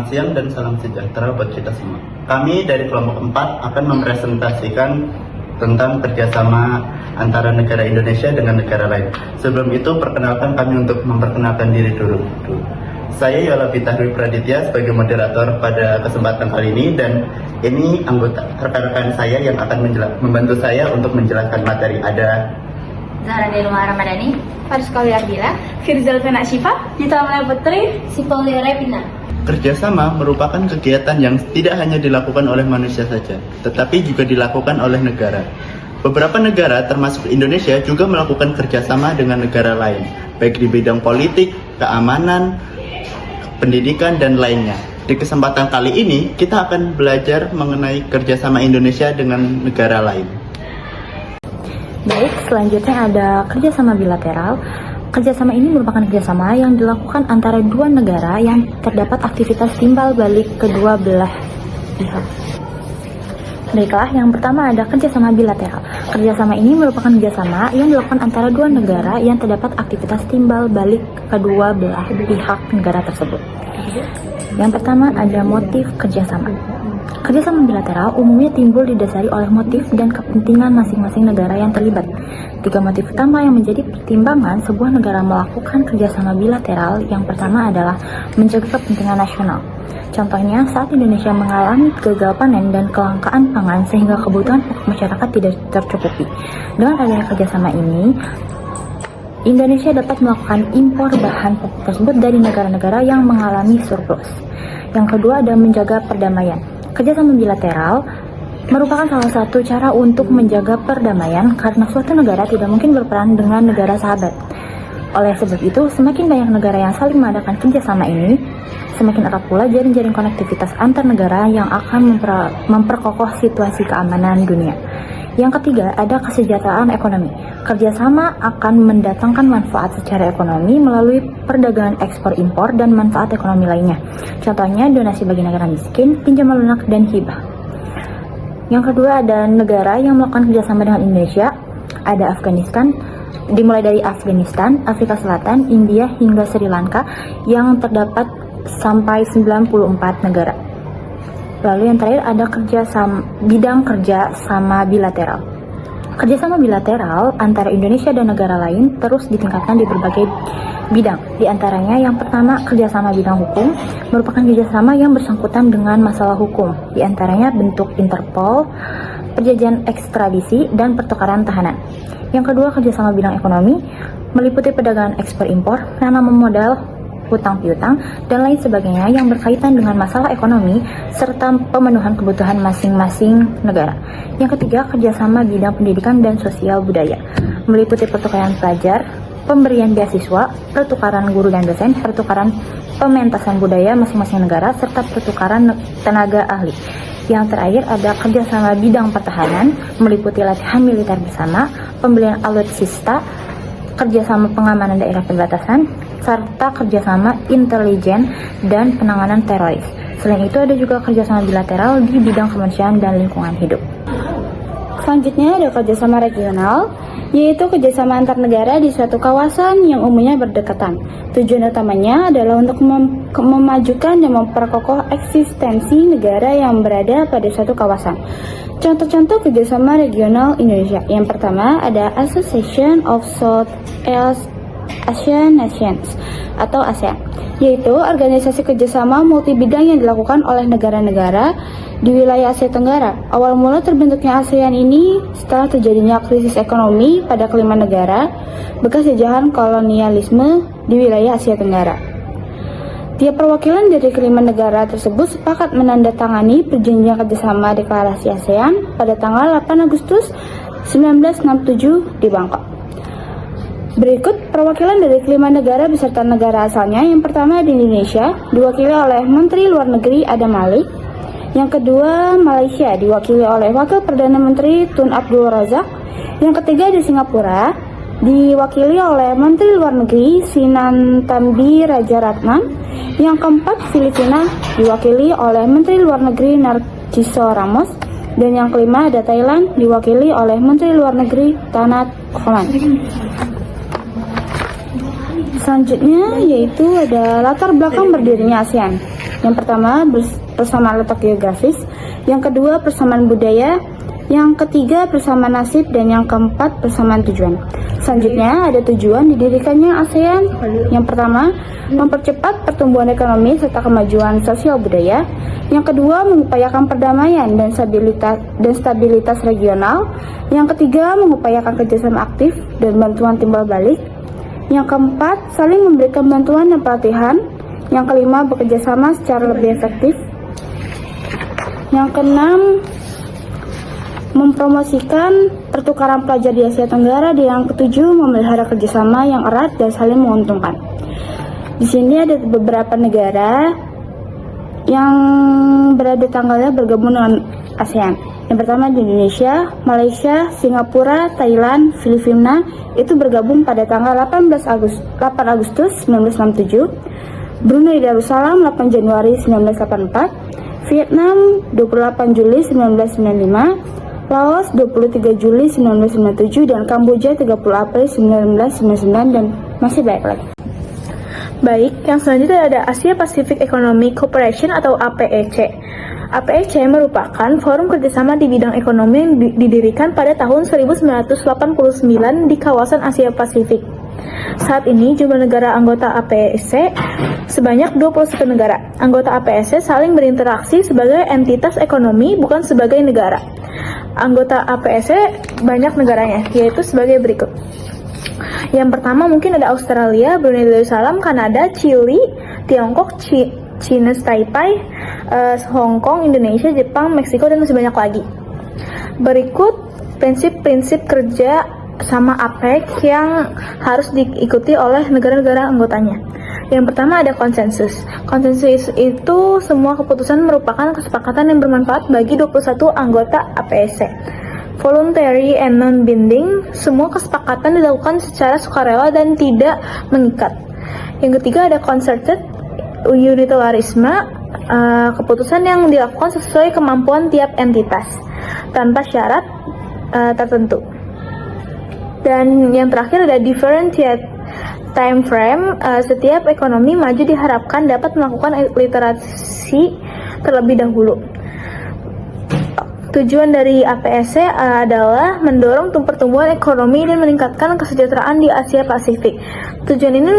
siang dan salam sejahtera buat kita semua. Kami dari kelompok 4 akan mempresentasikan tentang kerjasama antara negara Indonesia dengan negara lain. Sebelum itu, perkenalkan kami untuk memperkenalkan diri dulu. Saya Yola Fitahri Praditya sebagai moderator pada kesempatan kali ini, dan ini anggota rekan-rekan saya yang akan membantu saya untuk menjelaskan materi. Ada Zahra Denuma Ramadhani, Farskawi Ardila, Firzal Fena Syifa, Gita Maya Putri, Sipoli Repina. kerjasama merupakan kegiatan yang tidak hanya dilakukan oleh manusia saja, tetapi juga dilakukan oleh negara. Beberapa negara, termasuk Indonesia, juga melakukan kerjasama dengan negara lain, baik di bidang politik, keamanan, pendidikan, dan lainnya. Di kesempatan kali ini, kita akan belajar mengenai kerjasama Indonesia dengan negara lain. Baik, selanjutnya ada kerjasama bilateral. Kerjasama ini merupakan kerjasama yang dilakukan antara dua negara yang terdapat aktivitas timbal balik kedua belah pihak. Baiklah, yang pertama ada kerjasama bilateral. Kerjasama ini merupakan kerjasama yang dilakukan antara dua negara yang terdapat aktivitas timbal balik kedua belah pihak negara tersebut. Yang pertama ada motif kerjasama. Kerjasama bilateral umumnya timbul didasari oleh motif dan kepentingan masing-masing negara yang terlibat. Tiga motif utama yang menjadi pertimbangan sebuah negara melakukan kerjasama bilateral. Yang pertama adalah menjaga kepentingan nasional. Contohnya, saat Indonesia mengalami gagal panen dan kelangkaan pangan sehingga kebutuhan pokok masyarakat tidak tercukupi. Dengan adanya kerjasama ini, Indonesia dapat melakukan impor bahan pokok tersebut dari negara-negara yang mengalami surplus. Yang kedua ada menjaga perdamaian. Kerjasama bilateral merupakan salah satu cara untuk menjaga perdamaian karena suatu negara tidak mungkin berperan dengan negara sahabat. Oleh sebab itu, semakin banyak negara yang saling mengadakan kerjasama ini, semakin erat pula jaring-jaring konektivitas antar negara yang akan memperkokoh situasi keamanan dunia. Yang ketiga, ada kesejahteraan ekonomi. Kerjasama akan mendatangkan manfaat secara ekonomi melalui perdagangan ekspor-impor dan manfaat ekonomi lainnya. Contohnya, donasi bagi negara miskin, pinjaman lunak, dan hibah. Yang kedua, ada negara yang melakukan kerjasama dengan Indonesia. Ada Afghanistan, dimulai dari Afghanistan, Afrika Selatan, India, hingga Sri Lanka, yang terdapat sampai 94 negara. Lalu yang terakhir ada bidang kerja sama bilateral. Kerjasama bilateral antara Indonesia dan negara lain terus ditingkatkan di berbagai bidang. Di antaranya yang pertama, kerjasama bidang hukum merupakan kerjasama yang bersangkutan dengan masalah hukum. Di antaranya bentuk Interpol, perjanjian ekstradisi, dan pertukaran tahanan. Yang kedua, kerjasama bidang ekonomi meliputi perdagangan ekspor-impor, penanaman modal, hutang piutang, dan lain sebagainya yang berkaitan dengan masalah ekonomi serta pemenuhan kebutuhan masing-masing negara. Yang ketiga, kerjasama bidang pendidikan dan sosial budaya meliputi pertukaran pelajar, pemberian beasiswa, pertukaran guru dan dosen, pertukaran pementasan budaya masing-masing negara, serta pertukaran tenaga ahli. Yang terakhir ada kerjasama bidang pertahanan meliputi latihan militer bersama, pembelian alutsista, kerjasama pengamanan daerah perbatasan, serta kerjasama intelijen dan penanganan teroris. Selain itu ada juga kerjasama bilateral di bidang kemanusiaan dan lingkungan hidup. Selanjutnya ada kerjasama regional, yaitu kerjasama antar negara di suatu kawasan yang umumnya berdekatan. Tujuan utamanya adalah untuk memajukan dan memperkokoh eksistensi negara yang berada pada suatu kawasan. Contoh-contoh kerjasama regional Indonesia. Yang pertama ada Association of South East Asian Nations atau ASEAN, yaitu organisasi kerjasama multibidang yang dilakukan oleh negara-negara di wilayah Asia Tenggara. Awal mula terbentuknya ASEAN ini setelah terjadinya krisis ekonomi pada kelima negara bekas jajahan kolonialisme di wilayah Asia Tenggara. Tiap perwakilan dari kelima negara tersebut sepakat menandatangani perjanjian kerjasama deklarasi ASEAN pada tanggal 8 Agustus 1967 di Bangkok. Berikut perwakilan dari kelima negara beserta negara asalnya. Yang pertama di Indonesia, diwakili oleh Menteri Luar Negeri Adam Malik. Yang kedua, Malaysia, diwakili oleh Wakil Perdana Menteri Tun Abdul Razak. Yang ketiga di Singapura, diwakili oleh Menteri Luar Negeri Sinnathamby Rajaratnam. Yang keempat, Filipina, diwakili oleh Menteri Luar Negeri Narciso Ramos. Dan yang kelima ada Thailand, diwakili oleh Menteri Luar Negeri Tanat Khoman. Selanjutnya yaitu ada latar belakang berdirinya ASEAN. Yang pertama, persamaan letak geografis. Yang kedua, persamaan budaya. Yang ketiga, persamaan nasib. Dan yang keempat, persamaan tujuan. Selanjutnya, ada tujuan didirikannya ASEAN. Yang pertama, mempercepat pertumbuhan ekonomi serta kemajuan sosial budaya. Yang kedua, mengupayakan perdamaian dan stabilitas regional. Yang ketiga, mengupayakan kerjasama aktif dan bantuan timbal balik. Yang keempat, saling memberikan bantuan dan pelatihan. Yang kelima, bekerjasama secara lebih efektif. Yang keenam, mempromosikan pertukaran pelajar di Asia Tenggara. Dan yang ketujuh, memelihara kerjasama yang erat dan saling menguntungkan. Di sini ada beberapa negara yang berada tanggalnya bergabung dengan ASEAN. Yang pertama di Indonesia, Malaysia, Singapura, Thailand, Filipina itu bergabung pada tanggal 8 Agustus 1967, Brunei Darussalam 8 Januari 1984, Vietnam 28 Juli 1995, Laos 23 Juli 1997, dan Kamboja 30 April 1999, dan masih banyak lagi. Baik, yang selanjutnya ada Asia Pacific Economic Cooperation atau APEC. APEC merupakan forum kerjasama di bidang ekonomi yang didirikan pada tahun 1989 di kawasan Asia Pasifik. Saat ini jumlah negara anggota APEC sebanyak 21 negara. Anggota APEC saling berinteraksi sebagai entitas ekonomi, bukan sebagai negara. Anggota APEC banyak negaranya, yaitu sebagai berikut. Yang pertama mungkin ada Australia, Brunei Darussalam, Kanada, Chili, Tiongkok, China Taipei, Hong Kong, Indonesia, Jepang, Meksiko, dan masih banyak lagi. Berikut prinsip-prinsip kerja sama APEC yang harus diikuti oleh negara-negara anggotanya. Yang pertama ada konsensus. Konsensus itu semua keputusan merupakan kesepakatan yang bermanfaat bagi 21 anggota APEC. Voluntary and non-binding, semua kesepakatan dilakukan secara sukarela dan tidak mengikat. Yang ketiga ada concerted unilateralisme, keputusan yang dilakukan sesuai kemampuan tiap entitas, tanpa syarat tertentu. Dan yang terakhir ada differentiate time frame, setiap ekonomi maju diharapkan dapat melakukan literasi terlebih dahulu. Tujuan dari APEC adalah mendorong pertumbuhan ekonomi dan meningkatkan kesejahteraan di Asia Pasifik. Tujuan ini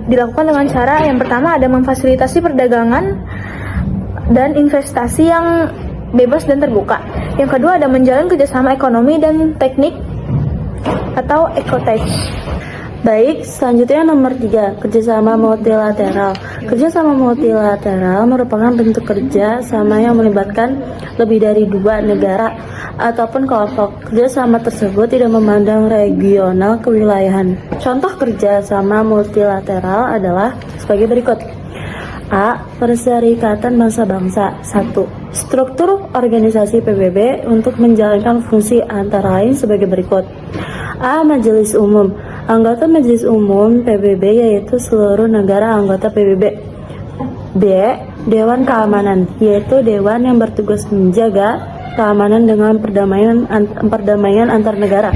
dilakukan dengan cara yang pertama ada memfasilitasi perdagangan dan investasi yang bebas dan terbuka. Yang kedua ada menjalin kerjasama ekonomi dan teknik atau ecotech. Baik, selanjutnya nomor 3, kerjasama multilateral. Kerjasama multilateral merupakan bentuk kerja sama yang melibatkan lebih dari 2 negara ataupun kelompok. Kerjasama tersebut tidak memandang regional kewilayahan. Contoh kerjasama multilateral adalah sebagai berikut. A. Perserikatan Bangsa-Bangsa. 1. Struktur organisasi PBB untuk menjalankan fungsi antara lain sebagai berikut. A. Majelis Umum. Anggota Majelis Umum PBB yaitu seluruh negara anggota PBB. B. Dewan Keamanan, yaitu dewan yang bertugas menjaga keamanan dengan perdamaian antar negara.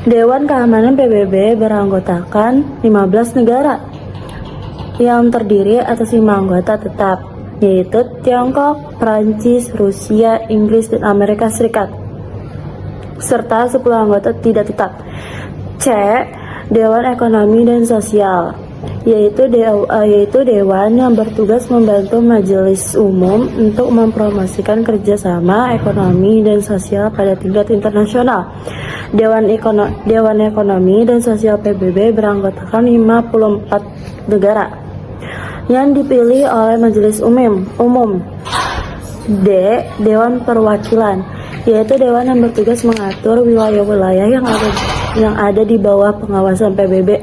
Dewan Keamanan PBB beranggotakan 15 negara yang terdiri atas 5 anggota tetap, yaitu Tiongkok, Prancis, Rusia, Inggris, dan Amerika Serikat, serta 10 anggota tidak tetap. C. Dewan Ekonomi dan Sosial, yaitu dewan yang bertugas membantu Majelis Umum untuk mempromosikan kerjasama ekonomi dan sosial pada tingkat internasional. Dewan Ekonomi dan Sosial PBB beranggotakan 54 negara yang dipilih oleh Majelis Umum. D. Dewan Perwakilan, yaitu dewan yang bertugas mengatur wilayah-wilayah yang ada di bawah pengawasan PBB.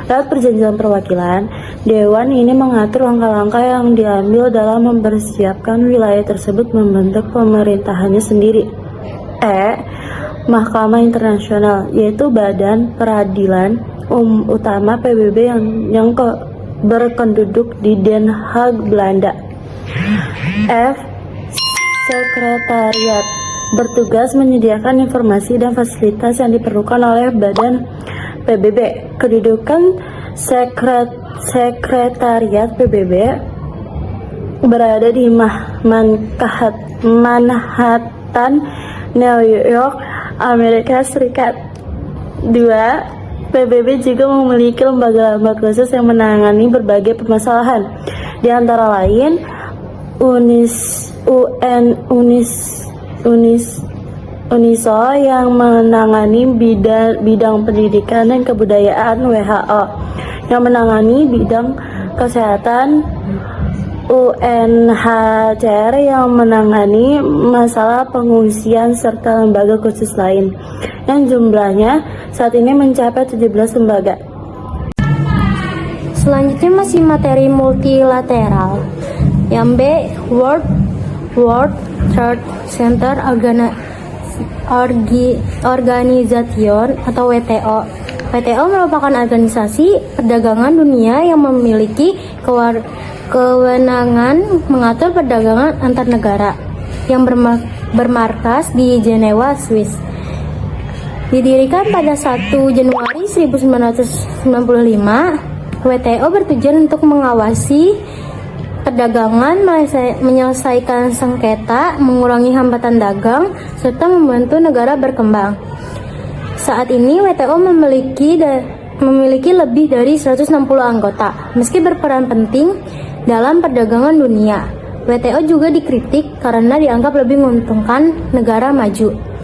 Lewat perjanjian perwakilan, dewan ini mengatur langkah-langkah yang diambil dalam mempersiapkan wilayah tersebut membentuk pemerintahannya sendiri. E. Mahkamah Internasional, yaitu badan peradilan utama PBB yang berkenduduk di Den Haag, Belanda. F. Sekretariat, bertugas menyediakan informasi dan fasilitas yang diperlukan oleh badan PBB. Kedudukan sekretariat PBB berada di Manhattan, New York, Amerika Serikat. 2. PBB juga memiliki lembaga-lembaga khusus yang menangani berbagai permasalahan, di antara lain UNISO yang menangani bidang pendidikan dan kebudayaan, WHO yang menangani bidang kesehatan, UNHCR yang menangani masalah pengungsian, serta lembaga khusus lain yang jumlahnya saat ini mencapai 17 lembaga. Selanjutnya masih materi multilateral. Yang B, World Trade Center Organization atau WTO. WTO merupakan organisasi perdagangan dunia yang memiliki kewenangan mengatur perdagangan antar negara yang bermarkas di Jenewa, Swiss. Didirikan pada 1 Januari 1995, WTO bertujuan untuk mengawasi perdagangan, menyelesaikan sengketa, mengurangi hambatan dagang, serta membantu negara berkembang. Saat ini WTO memiliki lebih dari 160 anggota. Meski berperan penting dalam perdagangan dunia, WTO juga dikritik karena dianggap lebih menguntungkan negara maju.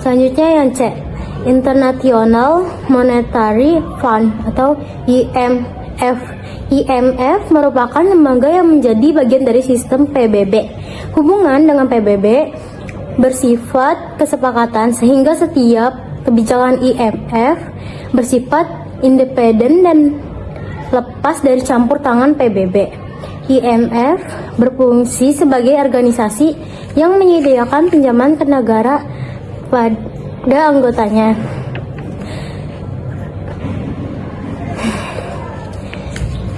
Selanjutnya yang C, International Monetary Fund atau IMF. IMF merupakan lembaga yang menjadi bagian dari sistem PBB. Hubungan dengan PBB bersifat kesepakatan, sehingga setiap kebijakan IMF bersifat independen dan lepas dari campur tangan PBB. IMF berfungsi sebagai organisasi yang menyediakan pinjaman ke negara pada anggotanya.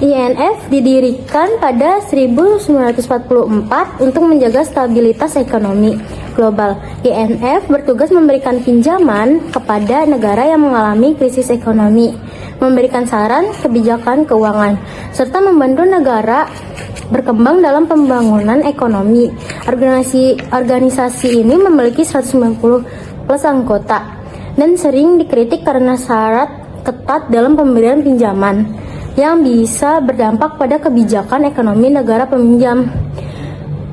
IMF didirikan pada 1944 untuk menjaga stabilitas ekonomi global. IMF bertugas memberikan pinjaman kepada negara yang mengalami krisis ekonomi, memberikan saran kebijakan keuangan, serta membantu negara berkembang dalam pembangunan ekonomi. Organisasi ini memiliki 190 plus anggota dan sering dikritik karena syarat ketat dalam pemberian pinjaman yang bisa berdampak pada kebijakan ekonomi negara peminjam.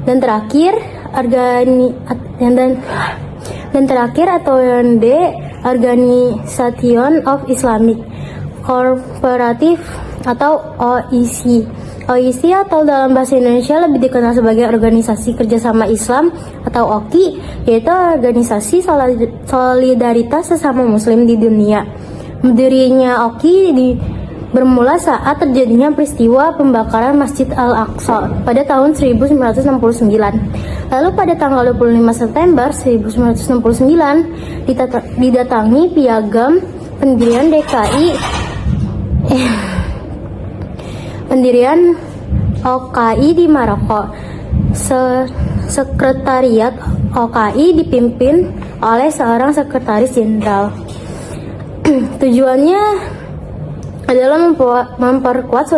Dan terakhir atau yang D, Organization of Islamic Cooperative atau OIC. OIC atau dalam bahasa Indonesia lebih dikenal sebagai Organisasi Kerjasama Islam atau OKI, yaitu organisasi solidaritas sesama muslim di dunia. Berdirinya OKI bermula saat terjadinya peristiwa pembakaran Masjid Al-Aqsa pada tahun 1969. Lalu pada tanggal 25 September 1969 didatangi piagam pendirian pendirian OKI di Maroko. Sekretariat OKI dipimpin oleh seorang sekretaris jenderal. Tujuannya adalah memperkuat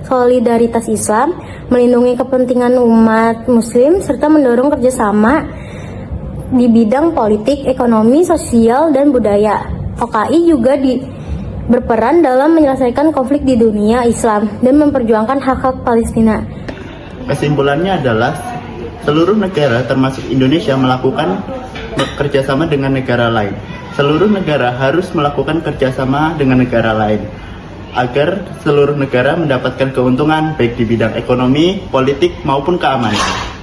solidaritas Islam, melindungi kepentingan umat muslim, serta mendorong kerjasama di bidang politik, ekonomi, sosial, dan budaya. OKI juga berperan dalam menyelesaikan konflik di dunia Islam dan memperjuangkan hak-hak Palestina. Kesimpulannya adalah seluruh negara termasuk Indonesia melakukan kerjasama dengan negara lain. Seluruh negara harus melakukan kerjasama dengan negara lain agar seluruh negara mendapatkan keuntungan baik di bidang ekonomi, politik, maupun keamanan.